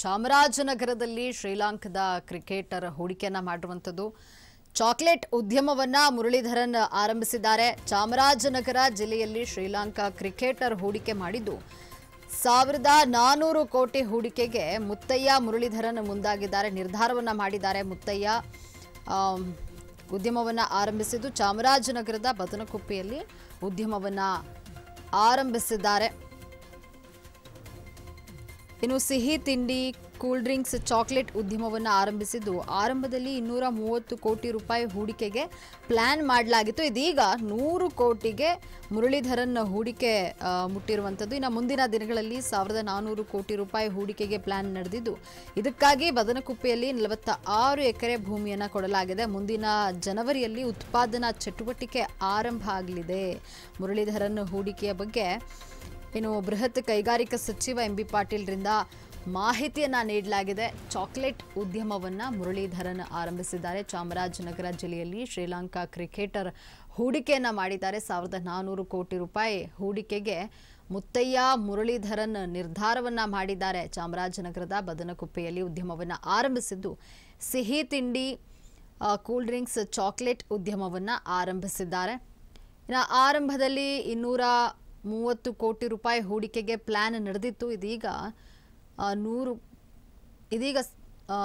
ಚಾಮರಾಜನಗರದಲ್ಲಿ ಶ್ರೀಲಂಕಾದ ಕ್ರಿಕೆಟರ್ ಹೂಡಿಕೆಯನ್ನ ಮಾಡಿರುವಂತದ್ದು ಚಾಕ್ಲೇಟ್ ಉದ್ಯಮವನ್ನ ಮುರಳೀಧರನ್ ಆರಂಭಿಸಿದ್ದಾರೆ. ಚಾಮರಾಜನಗರ ಜಿಲ್ಲೆಯಲ್ಲಿ ಶ್ರೀಲಂಕಾ ಕ್ರಿಕೆಟರ್ ಹೂಡಿಕೆ ಮಾಡಿದ್ದು 1400 ಕೋಟಿ ಹೂಡಿಕೆಗೆ ಮುತ್ತಯ್ಯ ಮುರಳೀಧರನ್ ಮುಂದಾಗಿದ್ದಾರೆ. ನಿರ್ಧಾರವನ್ನ ಮಾಡಿದ್ದಾರೆ. ಮುತ್ತಯ್ಯ ಉದ್ಯಮವನ್ನ ಆರಂಭಿಸಿದ್ದು ಚಾಮರಾಜನಗರದ ಬದನಕುಪ್ಪೆಯಲ್ಲಿ ಉದ್ಯಮವನ್ನ ಆರಂಭಿಸಿದ್ದಾರೆ. ಇನ್ನು ಸಿಹಿ ತಿಂಡಿ, ಕೂಲ್ ಡ್ರಿಂಕ್ಸ್, ಚಾಕ್ಲೇಟ್ ಉದ್ಯಮವನ್ನು ಆರಂಭಿಸಿದ್ದು ಆರಂಭದಲ್ಲಿ 230 ಕೋಟಿ ರೂಪಾಯಿ ಹೂಡಿಕೆಗೆ ಪ್ಲಾನ್ ಮಾಡಲಾಗಿತ್ತು. ಇದೀಗ 100 ಕೋಟಿಗೆ ಮುರಳೀಧರನ್ ಹೂಡಿಕೆ ಮುಟ್ಟಿರುವಂಥದ್ದು. ಇನ್ನು ಮುಂದಿನ ದಿನಗಳಲ್ಲಿ 1400 ಕೋಟಿ ರೂಪಾಯಿ ಹೂಡಿಕೆಗೆ ಪ್ಲಾನ್ ನಡೆದಿದ್ದು ಇದಕ್ಕಾಗಿ ಬದನಕುಪ್ಪೆಯಲ್ಲಿ 46 ಎಕರೆ ಭೂಮಿಯನ್ನು ಕೊಡಲಾಗಿದೆ. ಮುಂದಿನ ಜನವರಿಯಲ್ಲಿ ಉತ್ಪಾದನಾ ಚಟುವಟಿಕೆ ಆರಂಭ ಆಗಲಿದೆ. ಮುರಳೀಧರನ್ ಹೂಡಿಕೆಯ ಬಗ್ಗೆ ಇನ್ನು ಬೃಹತ್ ಕೈಗಾರಿಕಾ ಸಚಿವ ಎಂ ಬಿ ಪಾಟೀಲ್ರಿಂದ ಮಾಹಿತಿಯನ್ನ ನೀಡಲಾಗಿದೆ. ಚಾಕ್ಲೇಟ್ ಉದ್ಯಮವನ್ನ ಮುರಳೀಧರನ್ ಆರಂಭಿಸಿದ್ದಾರೆ. ಚಾಮರಾಜನಗರ ಜಿಲ್ಲೆಯಲ್ಲಿ ಶ್ರೀಲಂಕಾ ಕ್ರಿಕೆಟರ್ ಹೂಡಿಕೆಯನ್ನ ಮಾಡಿದ್ದಾರೆ. 1400 ಕೋಟಿ ರೂಪಾಯಿ ಹೂಡಿಕೆಗೆ ಮುತ್ತಯ್ಯ ಮುರಳೀಧರನ್ ನಿರ್ಧಾರವನ್ನ ಮಾಡಿದ್ದಾರೆ. ಚಾಮರಾಜನಗರದ ಬದನಕುಪ್ಪೆಯಲ್ಲಿ ಉದ್ಯಮವನ್ನ ಆರಂಭಿಸಿದ್ದು ಸಿಹಿ ತಿಂಡಿ, ಕೂಲ್ ಡ್ರಿಂಕ್ಸ್, ಚಾಕ್ಲೇಟ್ ಉದ್ಯಮವನ್ನ ಆರಂಭಿಸಿದ್ದಾರೆ. ಇನ್ನು ಆರಂಭದಲ್ಲಿ 230 ಕೋಟಿ ರೂಪಾಯಿ ಹೂಡಿಕೆಗೆ ಪ್ಲಾನ್ ನಡೆದಿತ್ತು. ಇದೀಗ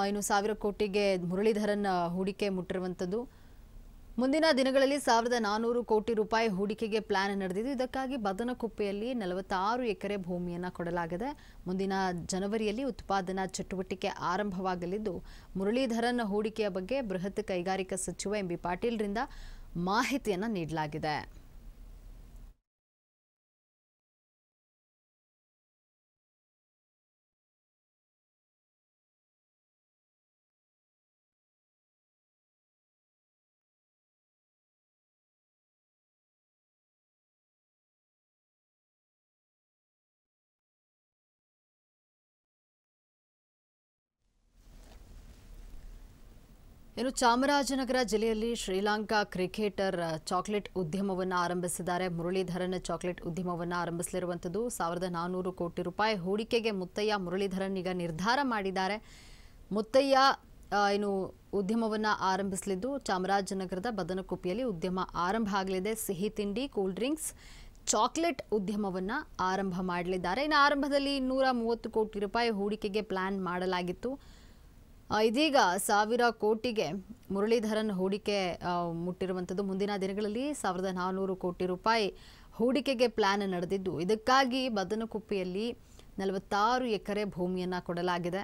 1000 ಕೋಟಿಗೆ ಮುರಳೀಧರನ್ ಹೂಡಿಕೆ ಮುಟ್ಟಿರುವಂಥದ್ದು. ಮುಂದಿನ ದಿನಗಳಲ್ಲಿ 1400 ಕೋಟಿ ರೂಪಾಯಿ ಹೂಡಿಕೆಗೆ ಪ್ಲಾನ್ ನಡೆದಿದ್ದು ಇದಕ್ಕಾಗಿ ಬದನಕುಪ್ಪೆಯಲ್ಲಿ 46 ಎಕರೆ ಭೂಮಿಯನ್ನು ಕೊಡಲಾಗಿದೆ. ಮುಂದಿನ ಜನವರಿಯಲ್ಲಿ ಉತ್ಪಾದನಾ ಚಟುವಟಿಕೆ ಆರಂಭವಾಗಲಿದ್ದು ಮುರಳೀಧರನ್ ಹೂಡಿಕೆಯ ಬಗ್ಗೆ ಬೃಹತ್ ಕೈಗಾರಿಕಾ ಸಚಿವ ಎಂ ಬಿ ಪಾಟೀಲ್ರಿಂದ ಮಾಹಿತಿಯನ್ನು ನೀಡಲಾಗಿದೆ. ಇನ್ನು ಚಾಮರಾಜನಗರ ಜಿಲ್ಲೆಯಲ್ಲಿ ಶ್ರೀಲಂಕಾ ಕ್ರಿಕೆಟರ್ ಚಾಕ್ಲೇಟ್ ಉದ್ಯಮವನ್ನು ಆರಂಭಿಸಿದ್ದಾರೆ. ಮುರಳೀಧರನ್ ಚಾಕ್ಲೇಟ್ ಉದ್ಯಮವನ್ನು ಆರಂಭಿಸಲಿರುವಂಥದ್ದು 1400 ಕೋಟಿ ರೂಪಾಯಿ ಹೂಡಿಕೆಗೆ ಮುತ್ತಯ್ಯ ಮುರಳೀಧರನ್ ಈಗ ನಿರ್ಧಾರ ಮಾಡಿದ್ದಾರೆ. ಮುತ್ತಯ್ಯ ಇನ್ನು ಉದ್ಯಮವನ್ನು ಆರಂಭಿಸಲಿದ್ದು ಚಾಮರಾಜನಗರದ ಬದನಕುಪ್ಪೆಯಲ್ಲಿ ಉದ್ಯಮ ಆರಂಭ ಆಗಲಿದೆ. ಸಿಹಿ ತಿಂಡಿ, ಕೂಲ್ ಡ್ರಿಂಕ್ಸ್, ಚಾಕ್ಲೇಟ್ ಉದ್ಯಮವನ್ನು ಆರಂಭ ಮಾಡಲಿದ್ದಾರೆ. ಇನ್ನು ಆರಂಭದಲ್ಲಿ 230 ಕೋಟಿ ರೂಪಾಯಿ ಹೂಡಿಕೆಗೆ ಪ್ಲಾನ್ ಮಾಡಲಾಗಿತ್ತು. ಇದೀಗ 1000 ಕೋಟಿಗೆ ಮುರಳೀಧರನ್ ಹೂಡಿಕೆ ಮುಟ್ಟಿರುವಂಥದ್ದು. ಮುಂದಿನ ದಿನಗಳಲ್ಲಿ 1400 ಕೋಟಿ ರೂಪಾಯಿ ಹೂಡಿಕೆಗೆ ಪ್ಲಾನ್ ನಡೆದಿದ್ದು ಇದಕ್ಕಾಗಿ ಬದನಕುಪ್ಪೆಯಲ್ಲಿ 46 ಎಕರೆ ಭೂಮಿಯನ್ನು ಕೊಡಲಾಗಿದೆ.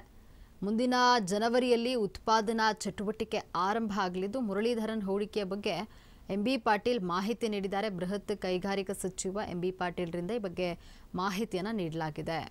ಮುಂದಿನ ಜನವರಿಯಲ್ಲಿ ಉತ್ಪಾದನಾ ಚಟುವಟಿಕೆ ಆರಂಭ ಆಗಲಿದ್ದು ಮುರಳೀಧರನ್ ಹೂಡಿಕೆಯ ಬಗ್ಗೆ ಎಂ ಬಿ ಪಾಟೀಲ್ ಮಾಹಿತಿ ನೀಡಿದ್ದಾರೆ. ಬೃಹತ್ ಕೈಗಾರಿಕಾ ಸಚಿವ ಎಂ ಬಿ ಪಾಟೀಲ್ರಿಂದ ಈ ಬಗ್ಗೆ ಮಾಹಿತಿಯನ್ನು ನೀಡಲಾಗಿದೆ.